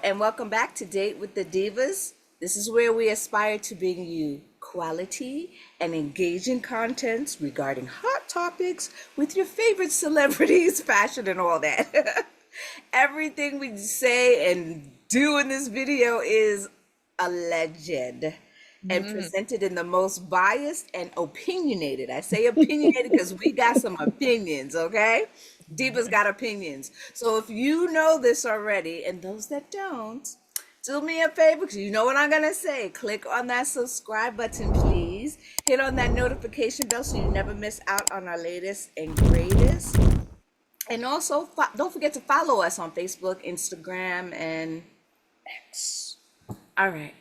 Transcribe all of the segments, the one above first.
and welcome back to Date with the Divas. This is where we aspire to bring you quality and engaging contents regarding hot topics with your favorite celebrities, fashion, and all that. Everything we say and do in this video is alleged and Mhm. presented in the most biased and opinionated. I say opinionated because we got some opinions, okay? Diva's got opinions. So if you know this already, and those that don't, do me a favor because you know what I'm gonna say. Click on that subscribe button, please. Hit on that notification bell so you never miss out on our latest and greatest. And also, don't forget to follow us on Facebook, Instagram, and X. All right.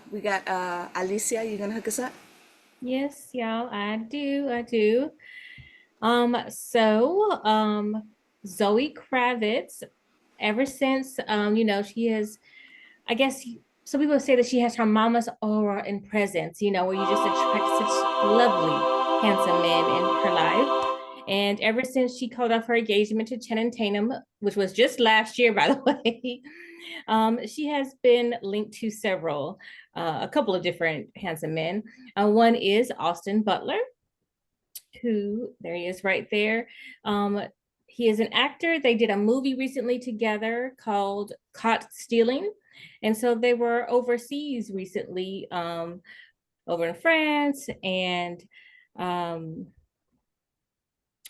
We got Alicia. You gonna hook us up? Yes, y'all, I do. So Zoe Kravitz, ever since she has, I guess some people say that she has her mama's aura and presence, where you just attract such lovely, handsome men in her life. And ever since she called off her engagement to Channing Tatum, which was just last year, by the way, she has been linked to a couple of different handsome men. One is Austin Butler, who there he is right there. Um, he is an actor. They did a movie recently together called Caught Stealing. And so they were overseas recently, over in France and um,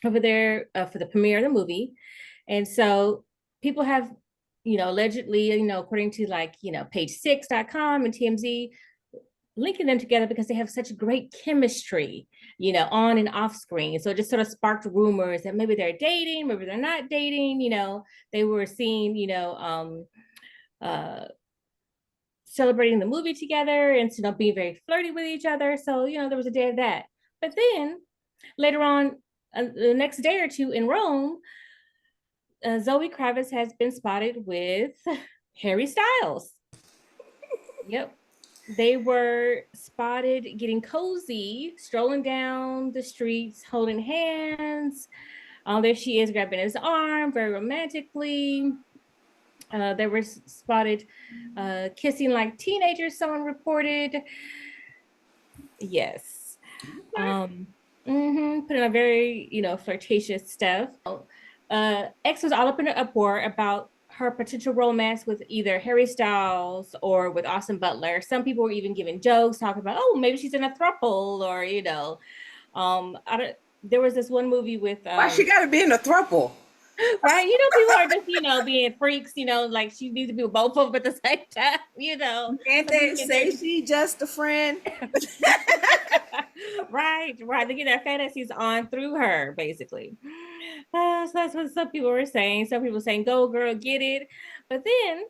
over there for the premiere of the movie. And so people have, allegedly, according to page6.com and TMZ, linking them together because they have such great chemistry, on and off screen. So it just sort of sparked rumors that maybe they're dating, maybe they're not dating. They were seen, celebrating the movie together and being very flirty with each other. So, there was a day of that. But then later on, the next day or two in Rome, Zoe Kravitz has been spotted with Harry Styles. Yep. They were spotted getting cozy, strolling down the streets, holding hands. There she is, grabbing his arm very romantically. They were spotted kissing like teenagers, someone reported. Yes. Putting a very, flirtatious stuff. X was all up in an uproar about her potential romance with either Harry Styles or with Austin Butler. Some people were even giving jokes, talking about, oh, maybe she's in a throuple, or I don't. There was this one movie with Why she gotta be in a throuple? right, people are just being freaks, like she needs to be with both of them at the same time, Can't some they people get say their she just a friend? right. They get their fantasies on through her, basically. So that's what some people were saying. Some people saying, "Go, girl, get it." But then,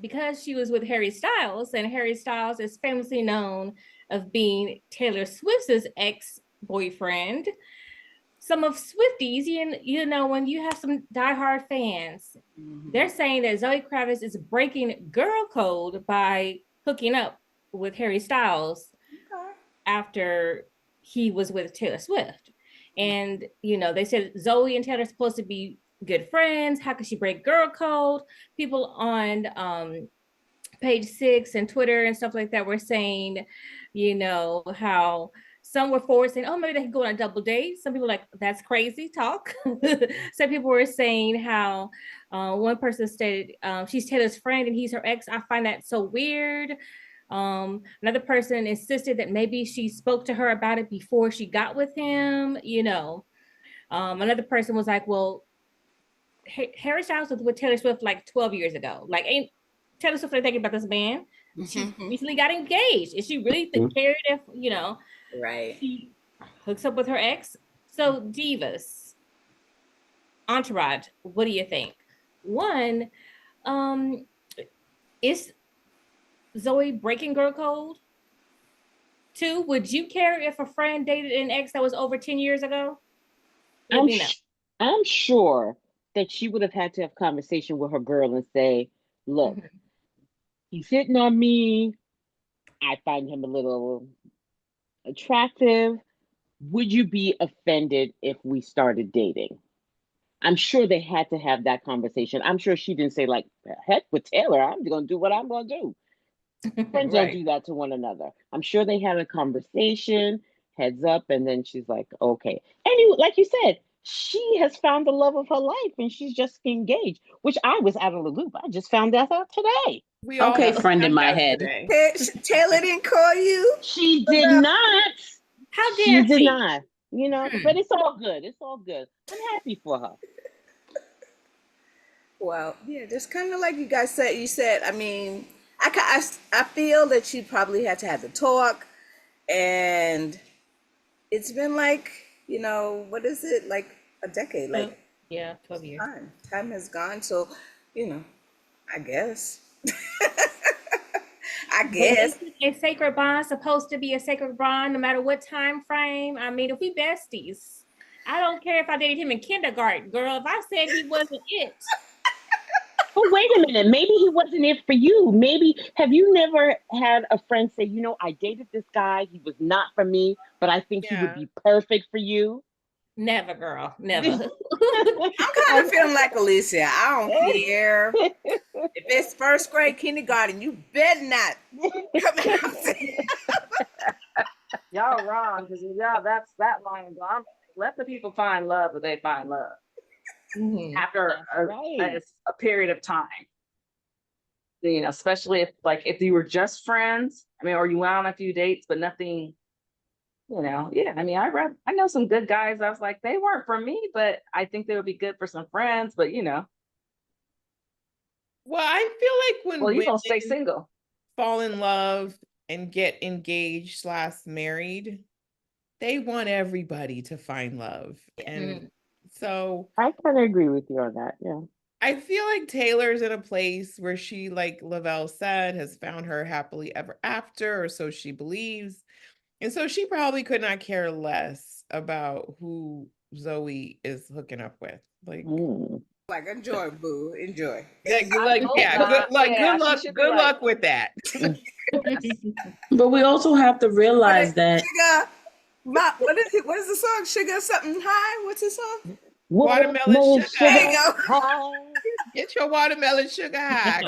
because she was with Harry Styles, and Harry Styles is famously known of being Taylor Swift's ex-boyfriend, some of Swifties, when you have some diehard fans, they're saying that Zoe Kravitz is breaking girl code by hooking up with Harry Styles after he was with Taylor Swift. And, they said Zoe and Taylor are supposed to be good friends. How could she break girl code? People on page 6 and Twitter and stuff like that were saying, how some were forward saying, oh, maybe they could go on a double date. Some people like, that's crazy talk. Some people were saying how one person stated she's Taylor's friend and he's her ex. I find that so weird. Another person insisted that maybe she spoke to her about it before she got with him. Another person was like, well, Harry Styles was with Taylor Swift like 12 years ago. Like, ain't Taylor Swift thinking about this man? She recently got engaged. Is she really cared if, Right. she hooks up with her ex? So, Divas, Entourage, what do you think? One, um, is Zoe breaking girl code? Two, would you care if a friend dated an ex that was over 10 years ago? Let I'm me know. sh- I'm sure that she would have had to have conversation with her girl and say, "Look, Mhm. he's hitting on me. I find him a little attractive. Would you be offended if we started dating?" I'm sure they had to have that conversation. I'm sure she didn't say like, heck with Taylor, I'm gonna do what I'm gonna do. Friends don't Right. do that to one another. I'm sure they had a conversation, heads up, and then she's like, okay. And like you said, she has found the love of her life and she's just engaged, which I was out of the loop. I just found that out today. We all Okay, have friend in found my out head. today. Taylor didn't call you? She did not. How She dare did she? not. You know, Hmm. but it's all good. It's all good. I'm happy for her. Well, yeah, just kind of like you guys said. You said, I mean, I feel that she probably had to have the talk, and it's been like, what is it, like a decade, like Yeah, 12 years. time has gone. So, I guess, I But guess. isn't a sacred bond supposed to be a sacred bond no matter what time frame? I mean, if we besties, I don't care if I dated him in kindergarten, girl. If I said he wasn't it, But wait a minute, maybe he wasn't it for you. Maybe have you never had a friend say, I dated this guy, he was not for me, but I think he would Yeah. be perfect for you? never, girl, never. I'm kind of feeling like Alicia. I don't care if it's first grade, kindergarten. You better not come out. Y'all wrong because y'all that's that long ago. Let the people find love that they find love Mhm. after Right. a period of time. Especially if you were just friends. I mean, or you went on a few dates, but nothing. Yeah. I mean, I know some good guys. I was like, they weren't for me, but I think they would be good for some friends. But Well, I feel like when you gonna stay women single. fall in love and get engaged / married, they want everybody to find love. And so I kind of agree with you on that. Yeah. I feel like Taylor's in a place where she, like Lavelle said, has found her happily ever after, or so she believes. And so she probably could not care less about who Zoe is hooking up with. Like, Like, enjoy, boo, enjoy. good luck with that. But we also have to realize that Sugar, what is it? What is the song? Sugar something high? What's the song? Watermelon sugar. There you go. Get your watermelon sugar high.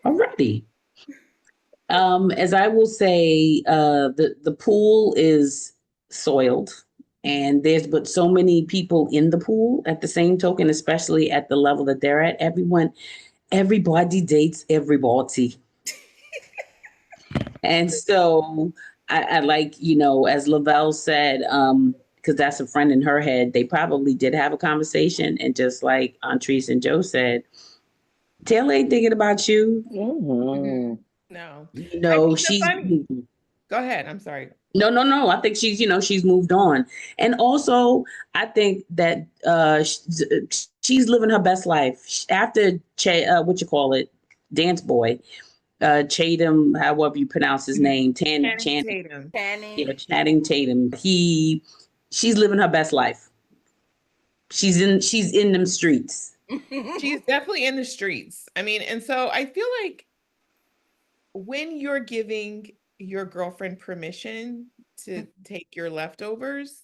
already. As I will say, the pool is soiled, and there's but so many people in the pool. At the same token, especially at the level that they're at, everybody dates everybody, and so I like as Lavelle said, because that's a friend in her head. They probably did have a conversation, and just like Antrese and Joe said, Taylor ain't thinking about you. Mm-hmm. No. She's. Go ahead. I'm sorry. No. I think she's moved on, and also I think that she's living her best life after Dance Boy, Chatham, however you pronounce his name, Channing Tatum. Channing. Channing Tatum. She's living her best life. She's in them streets. She's definitely in the streets. I mean, and so I feel like when you're giving your girlfriend permission to take your leftovers,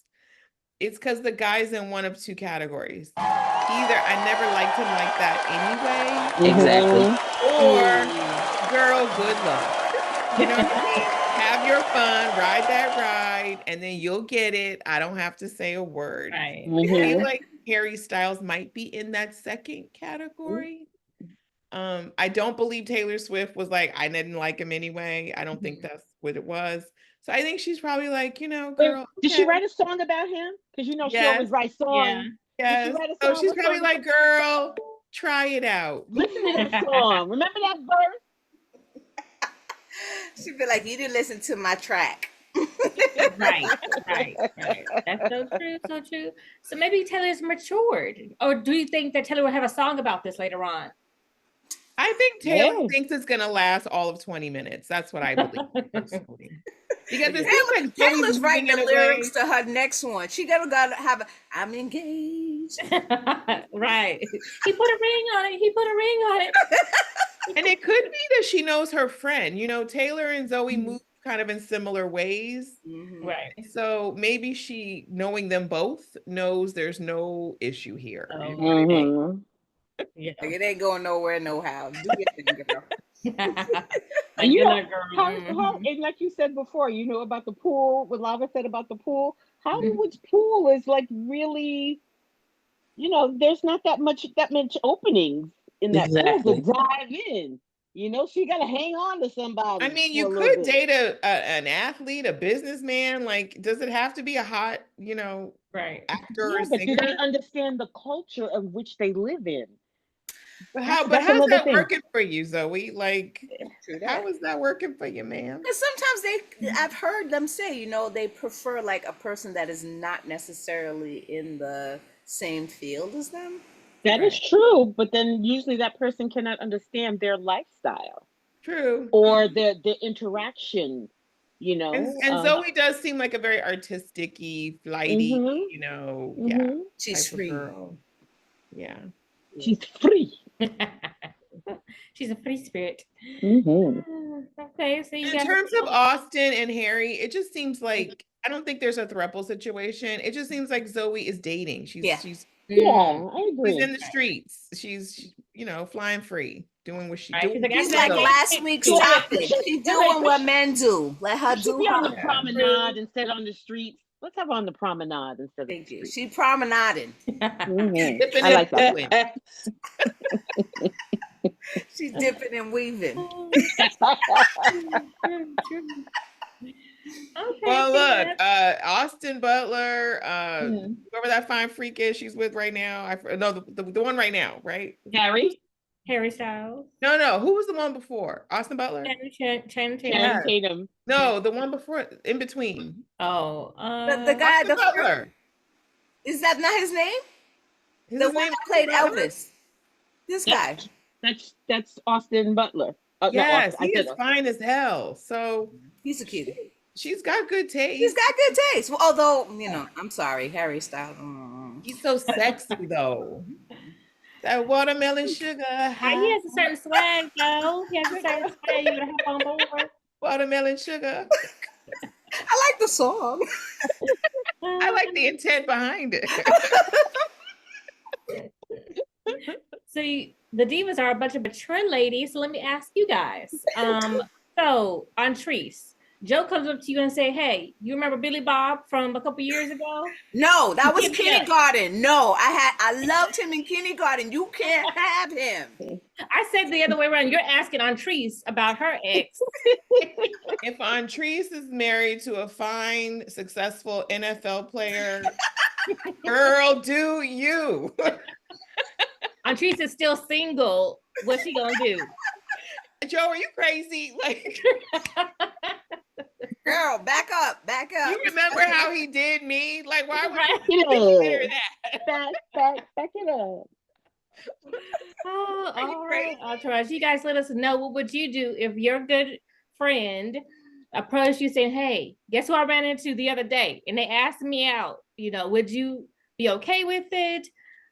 it's because the guy's in one of two categories. Either I never liked him like that anyway. Exactly. Or, girl, good luck. You know what I mean? Have your fun, ride that ride, and then you'll get it. I don't have to say a word. Right. I feel like Harry Styles might be in that second category. I don't believe Taylor Swift was like, I didn't like him anyway. I don't think that's what it was. So I think she's probably like, girl. Did she write a song about him? Because she always writes songs. Yeah. Did she write a So song? she's probably like, girl, try it out. Listen to that song. Remember that verse? She'd be like, you didn't listen to my track. Right. That's so true. So maybe Taylor's matured. Or do you think that Taylor will have a song about this later on? I think Taylor thinks it's gonna last all of 20 minutes. That's what I believe personally. Because it seems like Taylor's writing the lyrics to her next one. She gotta have I'm engaged. Right. He put a ring on it. And it could be that she knows her friend. Taylor and Zoe moved kind of in similar ways. Mhm. Right. So maybe she, knowing them both, knows there's no issue here. Oh, You know what I mean? Mhm. Yeah. Like, it ain't going nowhere, no how. Do your thing, girl. Like, You you're know, not girl. how, Mhm. and like you said before, you know, about the pool, what Lava said about the pool, Mhm. Hollywood's pool is like really, you know, there's not that much openings in that pool to Exactly. dive in. You know, she got to hang on to I somebody mean, for you a little could bit. date an athlete, a businessman. Like, does it have to be a hot, you know, Right. actor Yeah, or but do they singer? understand the culture of which they live in? But That's how's another that thing. working for you, Zoe? Like, True that. how is that working for you, ma'am? Because sometimes I've heard them say, you know, they prefer like a person that is not necessarily in the same field as them. That is Right. true, but then usually that person cannot understand their lifestyle True. or the interaction, you And know. Zoe does seem like a very artistic-y, flighty, Mhm. you know, yeah, Mhm. She's type of free. girl. Yeah. She's free. She's a free spirit. Mhm. Okay, so you In guys. terms of Austin and Harry, it just seems like I don't think there's a throuple situation. It just seems like Zoe is dating. Yeah. She's Yeah, Mm, I she's in agree. the streets. You know, flying free, doing what she right. She's doing. like, She's after like that So, last game, week's So wait, topic. should, She's wait, doing what men do. Let her should do be on the her. yeah. promenade instead on the streets. Let's have her on the promenade instead of the Thank you. street. She promenading. Mhm. Dipping I and like that. doing. She's dipping and weaving. True. Okay, Well, look, Tina. Austin Butler, Yeah. whoever that fine freak is she's with right now. No, the one right now, right? Harry, Harry Styles. No. Who was the one before? Austin Butler? Channing Tatum. Channing Yeah. Tatum. No, the one before, in between. Oh, The guy, Austin Butler. is that not his name? His The one name that is played Austin Butler? Elvis. This guy. That's Austin Butler. No, Yes, I he said is fine as hell. So He's a cutie. she's got good taste. He's got good taste. Well, although, you know, I'm sorry, Harry Styles. He's so sexy though. That watermelon sugar he high. has a certain swag, though. He has a certain swag. You gotta hop on board. Watermelon sugar. I like the song. I like the intent behind it. So the divas are a bunch of mature ladies. So let me ask you guys. So on Treese, Joe comes up to you and say, "Hey, you remember Billy Bob from a couple years ago?" No, that was Give me a- kindergarten. No, I loved him in kindergarten. You can't have him. I said the other way around. You're asking on Treese about her ex. If Andres is married to a fine, successful NFL player, girl, do you? Treese is still single. What's she gonna do? Joe, are you crazy? Like, Girl, back up. you remember how he did me? Like, why would Right? you consider that? back it up. Oh, Are you all right. crazy? Entourage, you guys let us know, what would you do if your good friend approached you saying, "Hey, guess who I ran into the other day?" And they asked me out. You know, would you be okay with it?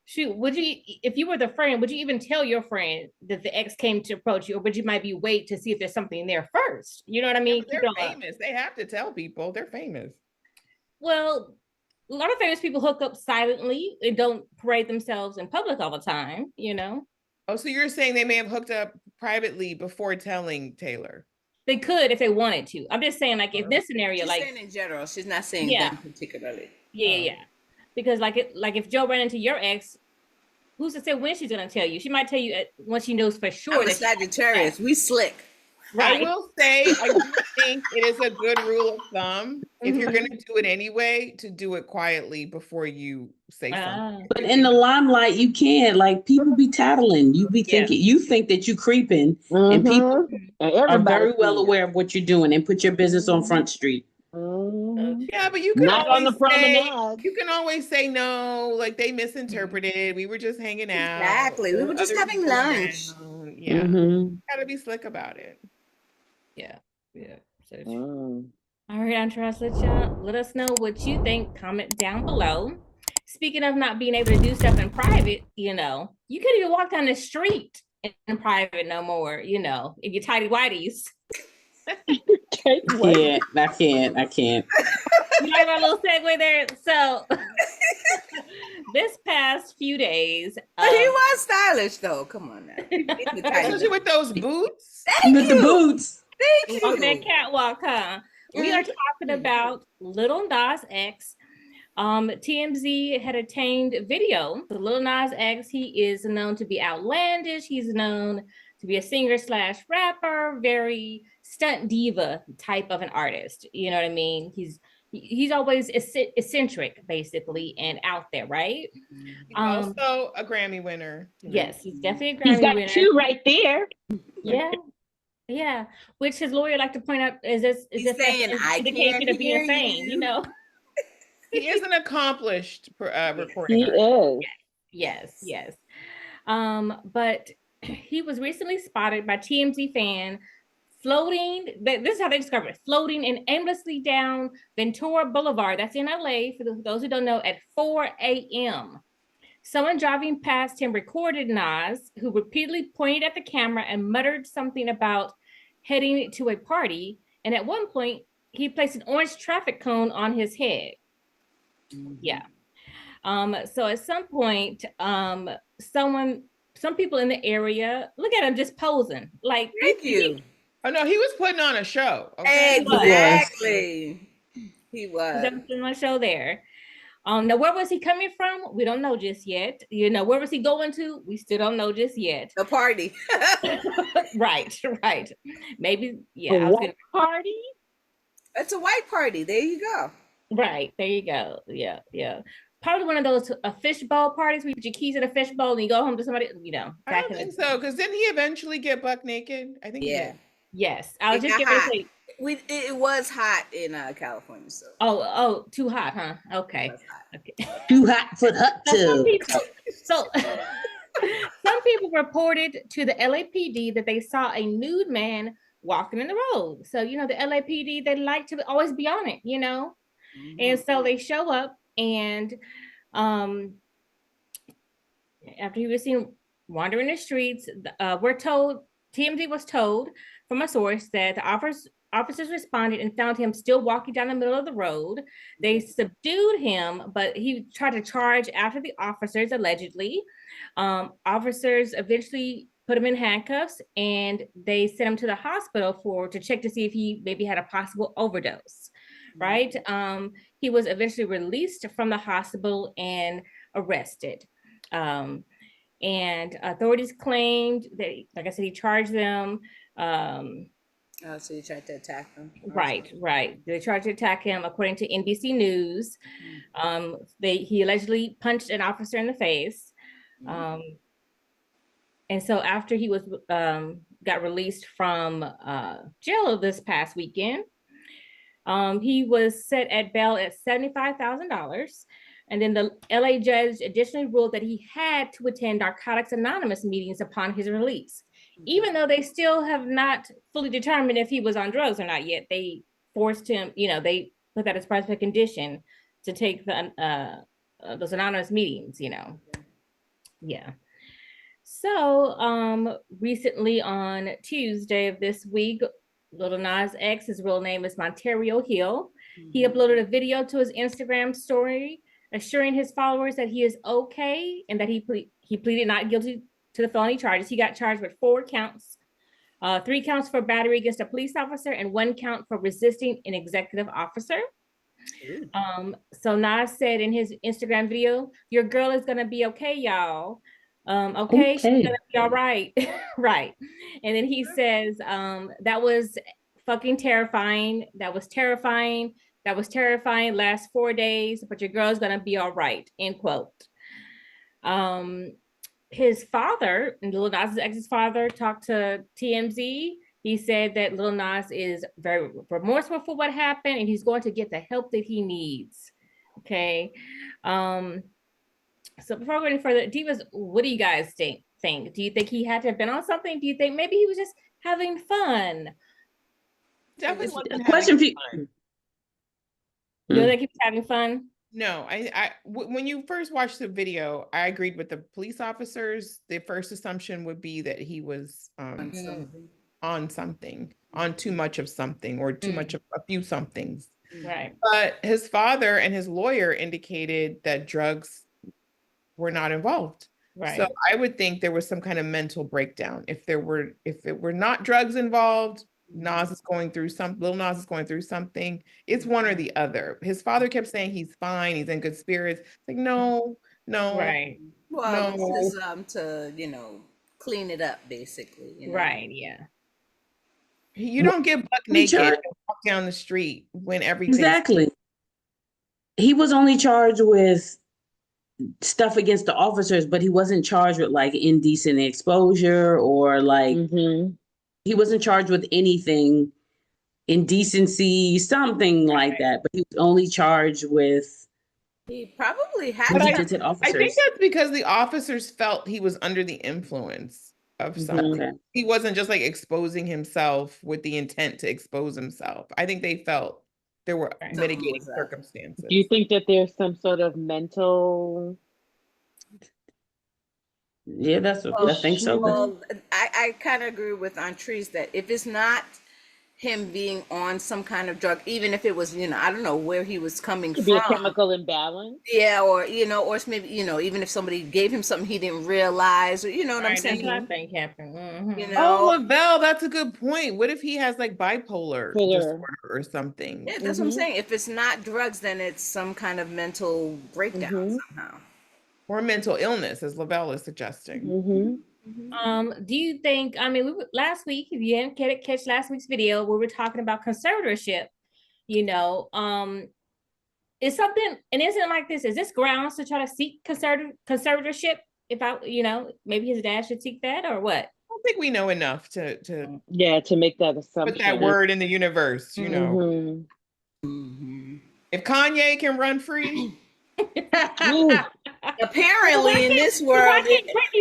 Shoot, would you, if you were the friend, would you even tell your friend that the ex came to approach you, or would you might be wait to see if there's something there first? You know what I mean? They're Keep it on. famous. They have to tell people they're famous. Well, a lot of famous people hook up silently and don't parade themselves in public all the time, you know? Oh, so you're saying they may have hooked up privately before telling Taylor? They could if they wanted to. I'm just saying, like, in this scenario, She's like, saying in general. She's not saying Yeah. them particularly. yeah. Because like if Joe ran into your ex, who's to say when she's gonna tell you? She might tell you when she knows for sure I'm a that Sagittarius. We slick. right. I will say, I do think it is a good rule of thumb, if you're going to do it anyway, to do it quietly before you say something. But in the limelight, you can't. Like, people be tattling. You be thinking, you think that you creeping, and people And are everybody very well sees it. aware of what you're doing and put your business on Front Street. Mhm. Yeah, but you can Not on the always say no, like they misinterpreted. We were just hanging out. Exactly. We were just Other having people lunch. around. Yeah. Mhm. Gotta be slick about it. Yeah. So Mm. all right, Andres, let us know what you think. Comment down below. Speaking of not being able to do stuff in private, you know, you couldn't even walk down the street in private no more, you know, in your tidy whities. Take what? I can't. You like my little segue there? So this past few days, But he was stylish though. Come on now. Especially with those boots. With the boots. Thank walking that you. catwalk, huh? We are talking about Lil Nas X. TMZ had obtained video. So Lil Nas X, he is known to be outlandish. He's known to be a singer slash rapper, very stunt diva type of an artist. You know what I mean? He's always eccentric, basically, and out there, right? He's also a Grammy winner. Yes, he's definitely a Grammy He's got winner. 2 right there. Yeah. Yeah, which his lawyer like to point out is this saying, "I indication can't of being hear insane, you know? He is an accomplished recording He artist. is. Yes. But he was recently spotted by TMZ fan floating. This is how they describe it: floating and aimlessly down Ventura Boulevard. That's in LA. For those who don't know, at 4 a.m. Someone driving past him recorded Nas, who repeatedly pointed at the camera and muttered something about heading to a party. And at one point, he placed an orange traffic cone on his head. Yeah. So at some point, some people in the area, look at him just posing. Like, Thank you. Oh no, he was putting on a show. Okay? Exactly. He was. There was a show there. Now where was he coming from? We don't know just yet. You know, where was he going to? We still don't know just yet. The party. Right. Maybe, yeah. A what party? It's a white party. There you go. Right, there you go. Yeah. Probably one of those fishbowl parties where you put your keys in a fishbowl and you go home to somebody, you know. I don't think so, because didn't he eventually get buck naked? I think he did. Yes, I was It just got giving hot. it. It was hot in California. So. Oh, too hot, huh? Okay. Too hot for the hot tub. So some people reported to the LAPD that they saw a nude man walking in the road. So, you know, the LAPD, they like to always be on it, you know? Mm-hmm. And so they show up, and after he was seen wandering the streets, we're told, TMZ was told from a source that the officers responded and found him still walking down the middle of the road. They subdued him, but he tried to charge after the officers, allegedly. Officers eventually put him in handcuffs, and they sent him to the hospital to check to see if he maybe had a possible overdose, right? He was eventually released from the hospital and arrested. And authorities claimed that, like I said, he charged them. So you tried to attack him. Right. They tried to attack him, according to NBC News. He allegedly punched an officer in the face. And so after he was got released from jail this past weekend, he was set at bail at $75,000. And then the LA judge additionally ruled that he had to attend Narcotics Anonymous meetings upon his release. Even though they still have not fully determined if he was on drugs or not yet, they forced him, you know, they put that as part of a condition to take those anonymous meetings, you know. Yeah. So recently on Tuesday of this week, Lil Nas X, his real name is Monterio Hill. He uploaded a video to his Instagram story, assuring his followers that he is okay and that he pleaded not guilty to the felony charges. He got charged with 4 counts, 3 counts for battery against a police officer and 1 count for resisting an executive officer. So Nas said in his Instagram video, "Your girl is gonna be okay, y'all. Okay, she's gonna be all right." Right. And then he says, that was fucking terrifying. That was terrifying last 4 days, but your girl's gonna be all right, end quote. His father, Lil Nas X's father, talked to TMZ. He said that Lil Nas is very remorseful for what happened, and he's going to get the help that he needs. Okay. So before I go any further, Divas, what do you guys think? Do you think he had to have been on something? Do you think maybe he was just having fun? Definitely wasn't Question for having you. fun. You don't think he was having fun? No, when you first watched the video, I agreed with the police officers. The first assumption would be that he was on something, on too much of something, or too much of a few somethings. Right. But his father and his lawyer indicated that drugs were not involved. Right. So I would think there was some kind of mental breakdown. If it were not drugs involved, Lil Nas is going through something. It's one or the other. His father kept saying he's fine, he's in good spirits. Like, no, Right. Well, no. this is to, clean it up, basically. Right. Yeah. You don't get buck naked and walk down the street when everything's Exactly. He was only charged with stuff against the officers, but he wasn't charged with like indecent exposure or like he wasn't charged with anything, indecency, something like that. But he was only charged with He probably had But I indigent officers. think that's because the officers felt he was under the influence of something. Okay. He wasn't just like exposing himself with the intent to expose himself. I think they felt there were mitigating circumstances. Do you think that there's some sort of mental? Yeah, I think so. Well, I kind of agree with Antrese that if it's not him being on some kind of drug, even if it was, I don't know where he was coming Could from. be a chemical imbalance. Yeah, or or it's maybe, even if somebody gave him something he didn't realize, or what I'm saying. That's what I think happened. Oh, Lavelle, that's a good point. What if he has like bipolar disorder or something? Yeah, that's what I'm saying. If it's not drugs, then it's some kind of mental breakdown somehow. Or mental illness, as Lavelle is suggesting. Do you think, last week, if you didn't catch last week's video, we were talking about conservatorship, is something, and isn't it like this, is this grounds to try to seek conservatorship? Maybe his dad should seek that, or what? I don't think we know enough to make that assumption. Put that word in the universe, If Kanye can run free. Apparently, in this world,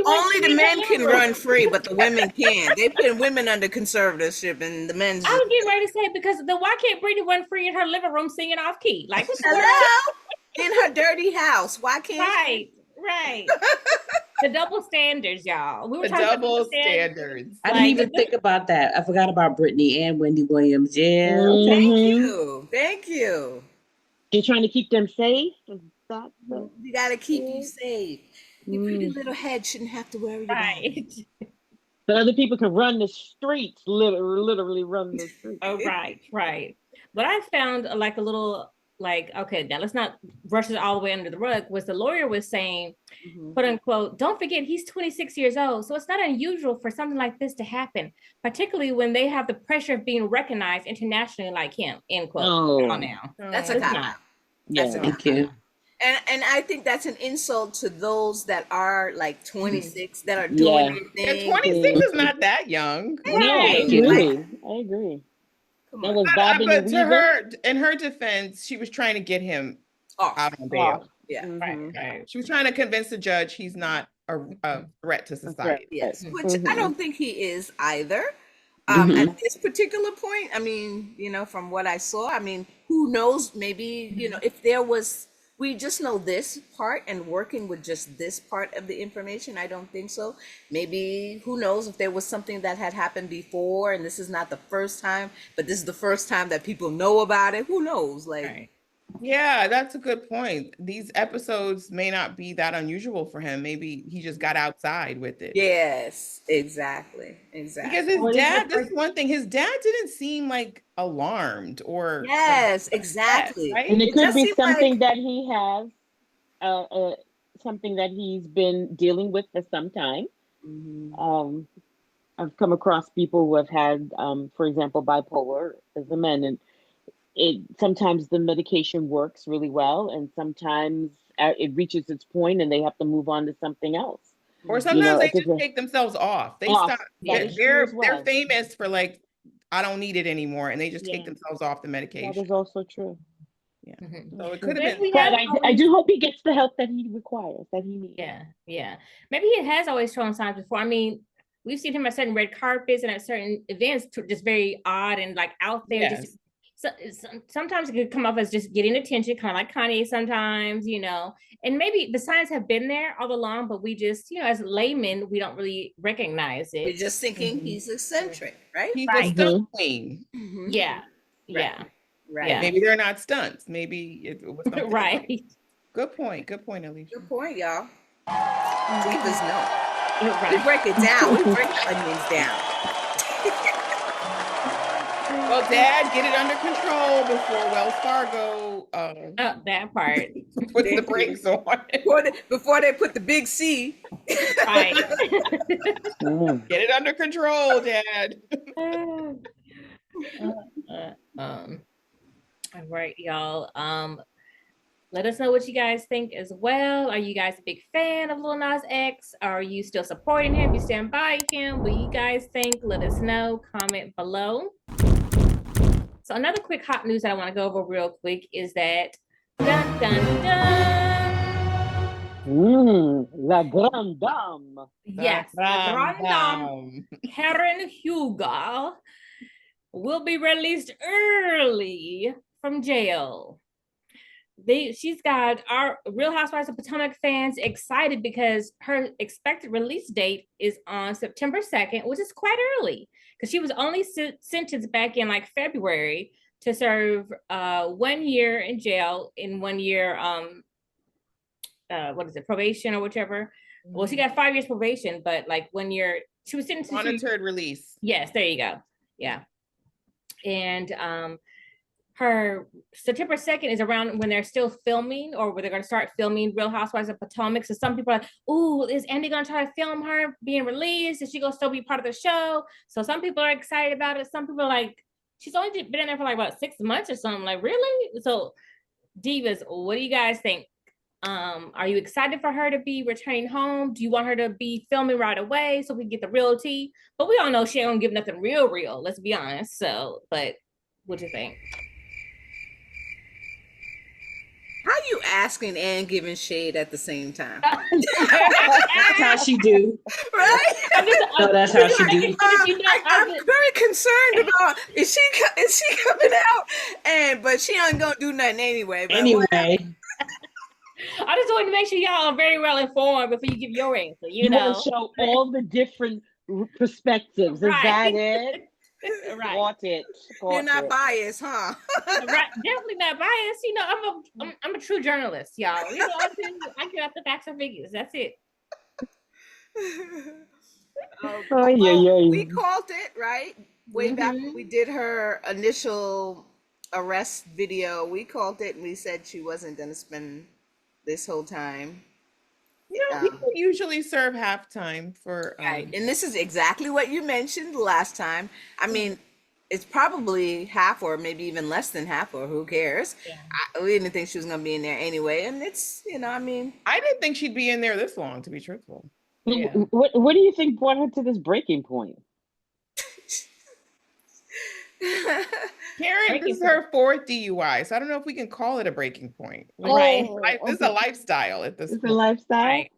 only the men can run free, but the women can't. They put women under conservatorship, and the men's. I was getting ready to say, because why can't Brittany run free in her living room singing off key? Like, hello, in her dirty house. Why can't? Right. The double standards, y'all. We were talking about double standards. I didn't even think about that. I forgot about Brittany and Wendy Williams. Yeah. Thank you. You're trying to keep them safe. You gotta keep you safe. Your pretty little head shouldn't have to worry about it. But other people can run the streets, literally run the streets. Oh, right. But I found a little, okay, now let's not brush it all the way under the rug, was the lawyer was saying, quote unquote, don't forget he's 26 years old. So it's not unusual for something like this to happen, particularly when they have the pressure of being recognized internationally like him, end quote. Oh, now. That's a cop. Thank you. And I think that's an insult to those that are like 26 that are doing anything. And 26 is not that young. No, I agree. That was Bob but to her, in her defense, she was trying to get him out on bail. Yeah, right. She was trying to convince the judge he's not a threat to society. Yes, which I don't think he is either. At this particular point, from what I saw, who knows? Maybe if there was. We just know this part, and working with just this part of the information, I don't think so. Maybe, who knows, if there was something that had happened before, and this is not the first time, but this is the first time that people know about it. Who knows? Yeah, that's a good point. These episodes may not be that unusual for him. Maybe he just got outside with it. Yes, exactly. Because his dad, this is one thing, his dad didn't seem like alarmed or. Yes, exactly. Right? And it could be something that he has, something that he's been dealing with for some time. I've come across people who have had, for example, bipolar as a man, and sometimes the medication works really well, and sometimes it reaches its point and they have to move on to something else. Or sometimes they just take themselves off. They stop. They're famous for I don't need it anymore, and they just take themselves off the medication. That is also true. Yeah. So it could have been. But I do hope he gets the help that he requires, that he needs. Yeah. Maybe he has always shown signs before. We've seen him at certain red carpets and at certain events, just very odd and out there, just sometimes it could come off as just getting attention, kind of like Kanye sometimes, and maybe the signs have been there all along, but we just, as laymen, we don't really recognize We're it. just thinking he's eccentric, right? He's Right. a stunt queen. Yeah. Right. Yeah. Maybe they're not stunts. Maybe it was something else. Right. Good point, Alicia. Good point, y'all. Divas know. We Right. break it down. We break the onions down. Well, Dad, get it under control before Wells Fargo That part. puts the brakes on. Before they put the big C. Right. Get it under control, Dad. All right, y'all. Let us know what you guys think as well. Are you guys a big fan of Lil Nas X? Are you still supporting him? You stand by him? What you guys think? Let us know. Comment below. So another quick hot news that I want to go over real quick is that dun dun dun. La Grande Dame. Yes, La Grande Dame, Karen Hugo, will be released early from jail. She's got our Real Housewives of Potomac fans excited because her expected release date is on September 2nd, which is quite early because she was only sentenced back in like February to serve 1 year in jail in 1 year, probation or whichever. Well, she got 5 years probation, but like 1 year, she was sentenced to monitored release. Yes, there you go. Yeah. And her September 2nd is around when they're still filming or where they're going to start filming Real Housewives of Potomac. So some people are like, ooh, is Andy going to try to film her being released? Is she going to still be part of the show? So some people are excited about it. Some people are like, she's only been in there for like about 6 months or something. Like, really? So Divas, what do you guys think? Are you excited for her to be returning home? Do you want her to be filming right away so we can get the real tea? But we all know she don't give nothing real, let's be honest. So, but what do you think? How you asking and giving shade at the same time? That's how she do. Right? No, that's how she do. I'm very concerned about is she coming out but she ain't gonna do nothing anyway. But Anyway, I just want to make sure y'all are very well informed before you give your answer. You know, want to show all the different perspectives. Is that it? Right. Got it. You're not biased, huh? Right. Definitely not biased. You know, I'm a true journalist, y'all. You know, I get out the facts and figures. That's it. We called it, right? Way back when we did her initial arrest video, we called it and we said she wasn't going to spend this whole time. You know, people usually serve halftime for right, and this is exactly what you mentioned last time. I mean, it's probably half or maybe even less than half, or who cares? Yeah. We didn't think she was going to be in there anyway, and it's, you know, I mean, I didn't think she'd be in there this long, to be truthful. Yeah. What do you think brought her to this breaking point? Karen, this is her 4th DUI, so I don't know if we can call it a breaking point. Right. This is a lifestyle at this point. It's a lifestyle. Right.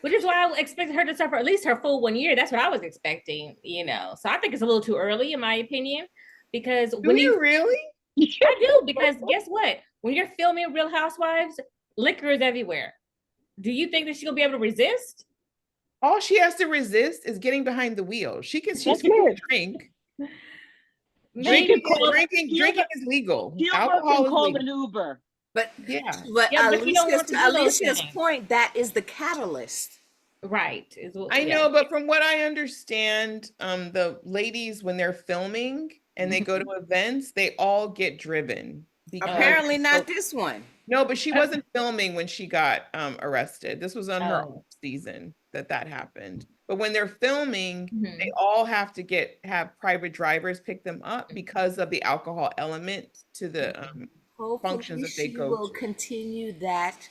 Which is why I expected her to suffer at least her full 1 year. That's what I was expecting, you know. So I think it's a little too early, in my opinion, because when you really, I do, because guess what? When you're filming Real Housewives, liquor is everywhere. Do you think that she'll be able to resist? All she has to resist is getting behind the wheel. She can drink. Drinking is legal. Alcohol is legal. An Uber. But but Alicia's point, that is the catalyst. Right. I know, but from what I understand, the ladies, when they're filming and they go to events, they all get driven. Apparently not this one. No, but she wasn't filming when she got arrested. This was on her season that happened. But when they're filming, they all have to have private drivers pick them up because of the alcohol element to the functions that they go to. Will continue that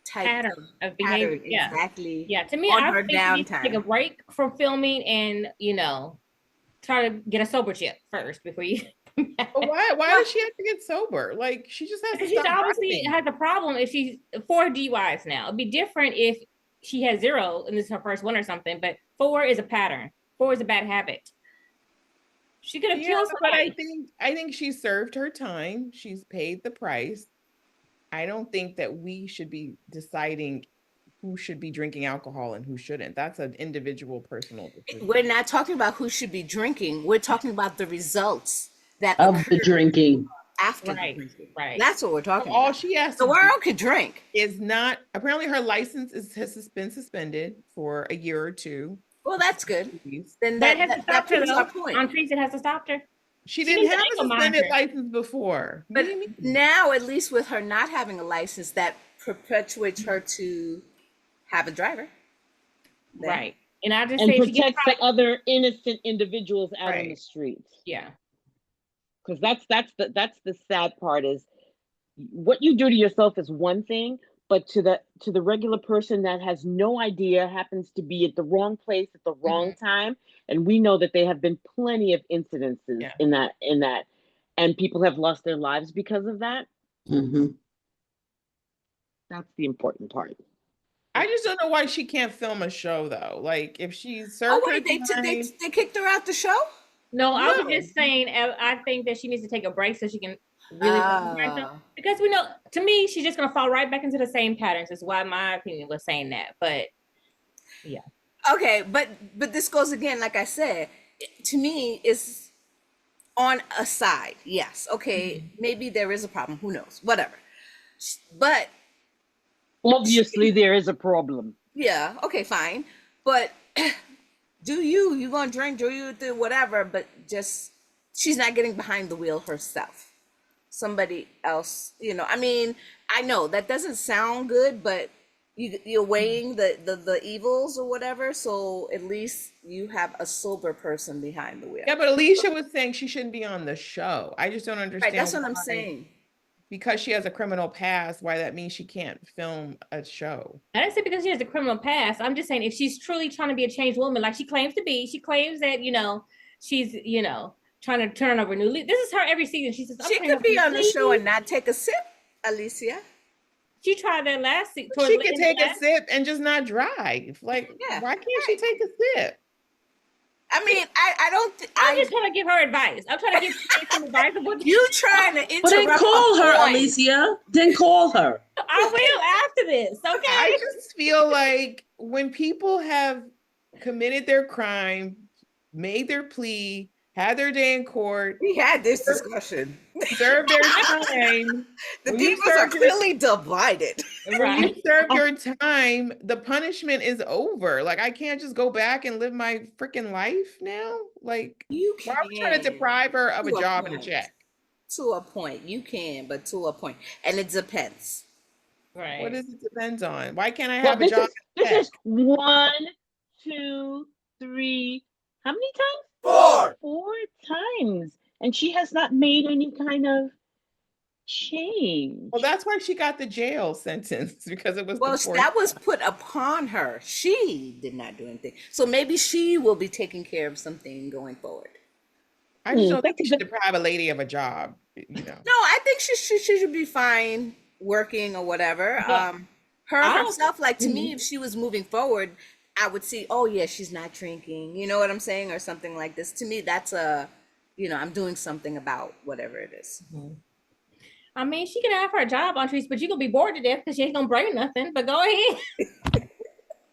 type pattern of behavior. Yeah, exactly. Yeah, to me, I think you need to take a break from filming and, you know, try to get a sober chip first before you. But why does she have to get sober? Like, she just has to stop. She obviously has a problem if she's 4 DUIs now. It'd be different if she has 0 and this is her first one or something, but 4 is a pattern. 4 is a bad habit. She could have Yeah, killed but somebody. I think she served her time. She's paid the price. I don't think that we should be deciding who should be drinking alcohol and who shouldn't. That's an individual personal decision. We're not talking about who should be drinking. We're talking about the results that Of the occur drinking. after the Right, drinking. right. That's what we're talking All about. she has The to do world could drink. is not, apparently her license has been suspended for a year or two. Well, that's good. Then That has to that stop her proves though. our point. On Trees, it has to stop her. She She didn't needs an have a ankle suspended monitor. license before. What But do you mean? now, at least with her not having a license, that perpetuates her to have a driver. Then. Right. And I just And say she gets protects the other innocent individuals out on the Right. streets. yeah. Because that's the sad part is what you do to yourself is one thing, but to the regular person that has no idea, happens to be at the wrong place at the wrong time, and we know that there have been plenty of incidences Yeah. in that, and people have lost their lives because of that. Mhm. That's the important part. I just don't know why she can't film a show though. Like if she Oh served her wait, they time, kicked her out the show. No, I was No. just saying I think that she needs to take a break so she can really Ah. because we know to me she's just gonna fall right back into the same patterns. Is why my opinion was saying that. But Okay, but this goes again, like I said, to me is on a side. Yes, okay, maybe there is a problem. Who knows? Whatever. But Obviously, there is a problem. yeah, okay, fine. But you gonna drink? Do you do whatever? But just she's not getting behind the wheel herself. Somebody else, I mean, I know that doesn't sound good, but you're weighing the evils or whatever. So at least you have a sober person behind the wheel. yeah, but Alicia was saying she shouldn't be on the show. I just don't understand. Right, that's what I'm why, saying. because she has a criminal past, why that means she can't film a show. I didn't say because she has a criminal past. I'm just saying if she's truly trying to be a changed woman, like she claims to be, she claims that she's trying to turn over new leaf. This is her every season. She says I'm She turning could be over on new the show leaf. and not take a sip, Alicia. She tried that last season. She could take a sip and just not drive. Like, Yeah, why can't she take a sip? I mean, I don't. I'm just trying to give her advice. I'm trying to give her some advice of what You trying to interrupt? But then call a her, point. Alicia. Then call her. I will after this. Okay. I just feel like when people have committed their crime, made their plea, had their day in court, We had this discussion. served their time. The when you divas are serve your- clearly divided. When you serve your time, the punishment is over. Like I can't just go back and live my freaking life now. Like You why can. are we trying to deprive her of a To a job and a point. check? To a point, you can, but to a point, and it depends. Right. What does it depend on? Why can't I Well, have a this job? is this is 1, 2, 3. How many times? 4. 4 times, and she has not made any kind of change. Well, that's why she got the jail sentence because it was Well, before. that was put upon her. She did not do anything, so maybe she will be taking care of something going forward. I just don't think That's you should deprive a lady of a job. No, I think she should be fine working or whatever. But Her I don't- herself, like to me, if she was moving forward, I would see, oh yeah, she's not drinking. You know what I'm saying, or something like this. To me, that's I'm doing something about whatever it is. I mean, she can have her job on Trees, but you're gonna be bored to death because she ain't gonna bring nothing. But go ahead.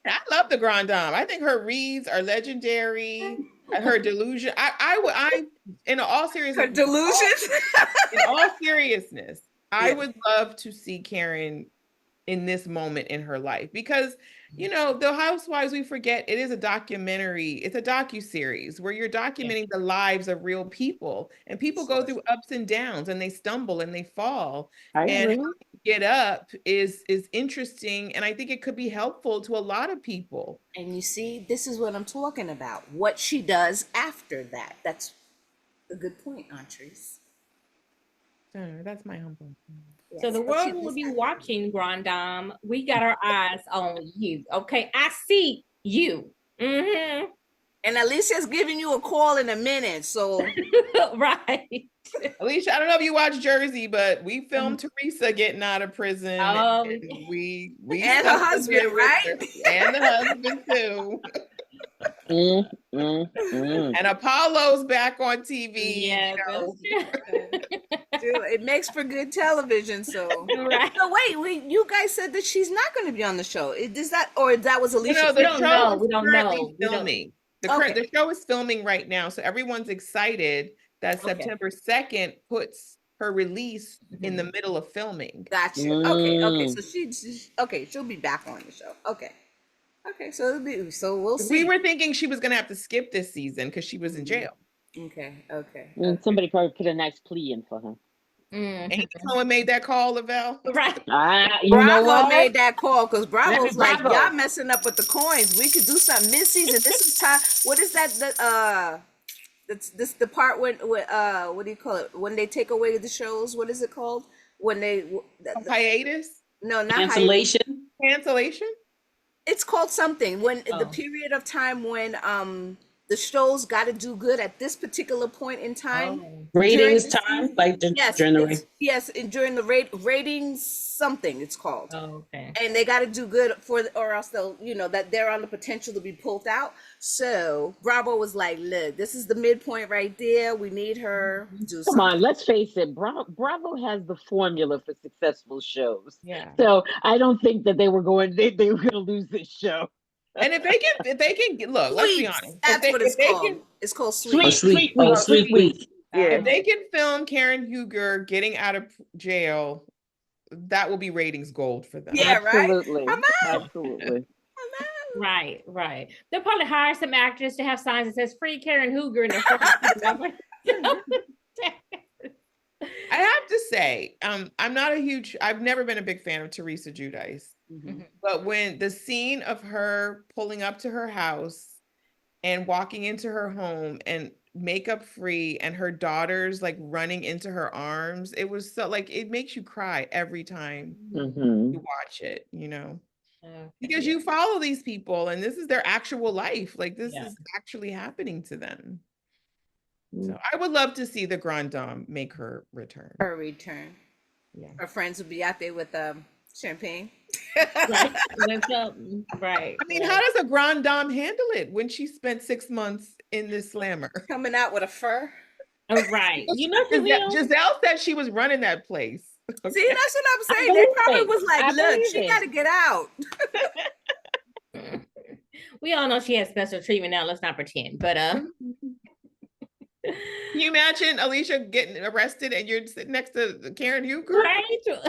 I love the Grand Dame. I think her reads are legendary. Her delusion. I in all Her seriousness, delusions. in all seriousness, I would love to see Karen in this moment in her life because the Housewives, we forget it is a documentary. It's a docuseries where you're documenting the lives of real people, and people go through ups and downs, and they stumble and they fall. I And agree. how they get up is interesting, and I think it could be helpful to a lot of people. And you see, this is what I'm talking about. What she does after that. That's a good point, Antres. That's my humble. So the world will be watching, Grand Dame. We got our eyes on you. Okay, I see you. Mm-hmm. And Alicia's giving you a call in a minute, so Right. Alicia, I don't know if you watch Jersey, but we filmed Teresa getting out of prison. Oh, and we and her husband, right? And the husband too. And Apollo's back on TV. Yeah, It makes for good television. So, right. so wait, you guys said that she's not going to be on the show. Is that, or that was Alicia? No, We don't know. is We don't currently know. We don't- filming. Okay. The show is filming right now, so everyone's excited that Okay. September 2nd puts her release in the middle of filming. Gotcha. Okay. So she'll be back on the show. Okay. So we'll see. We were thinking she was gonna have to skip this season because she was in jail. Okay. And somebody probably put a nice plea in for her. And someone made that call, Lavelle. Right. You know Bravo what? made that call because Bravo's like, Bravo. y'all messing up with the coins. We could do something mid-season. This is time. What is that? This the part when what do you call it? When they take away the shows, what is it called? When they Hiatus? no, not Cancellation. Cancellation? It's called something when the period of time when the shows got to do good at this particular point in time. Ratings time, like during the during the ratings something it's called. Okay. And they got to do good or else they'll that they're on the potential to be pulled out. So Bravo was like, look, this is the midpoint right there. We need her to do Come something. on, let's face it. Bravo has the formula for successful shows. Yeah. So I don't think that they were going to lose this show. And if they can look, let's be honest. That's what it's called. It's called Sweet. Sweet Week. If they can film Karen Huger getting out of jail, that will be ratings gold for them. Yeah, Absolutely. right. Absolutely. Right. They'll probably hire some actors to have signs that says "Free Karen Huger" in their front. I have to say, I've never been a big fan of Teresa Giudice. But when the scene of her pulling up to her house and walking into her home and makeup free and her daughters like running into her arms, it was so like it makes you cry every time you watch it, because you follow these people and this is their actual life. Like this is actually happening to them. So I would love to see the Grand Dame make her return. Yeah. Her friends would be out there with champagne. Right. Right. I mean, how does a Grand Dame handle it when she spent 6 months in this slammer? Coming out with a fur. Oh, right. Giselle said she was running that place. Okay. See, that's what I'm saying. They probably was like, look, she got to get out. We all know she has special treatment now. Let's not pretend. But Can you imagine Alicia getting arrested and you're sitting next to Karen Huger? Right. Get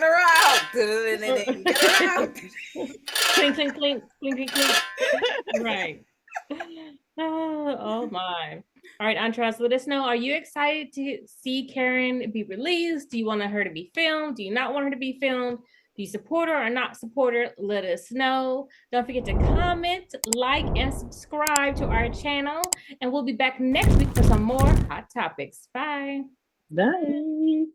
her out. Get her out. Clink, clink. Right. Oh my. All right, Antras, let us know. Are you excited to see Karen be released? Do you want her to be filmed? Do you not want her to be filmed? Do you support her or not support her? Let us know. Don't forget to comment, like, and subscribe to our channel. And we'll be back next week for some more hot topics. Bye. Bye.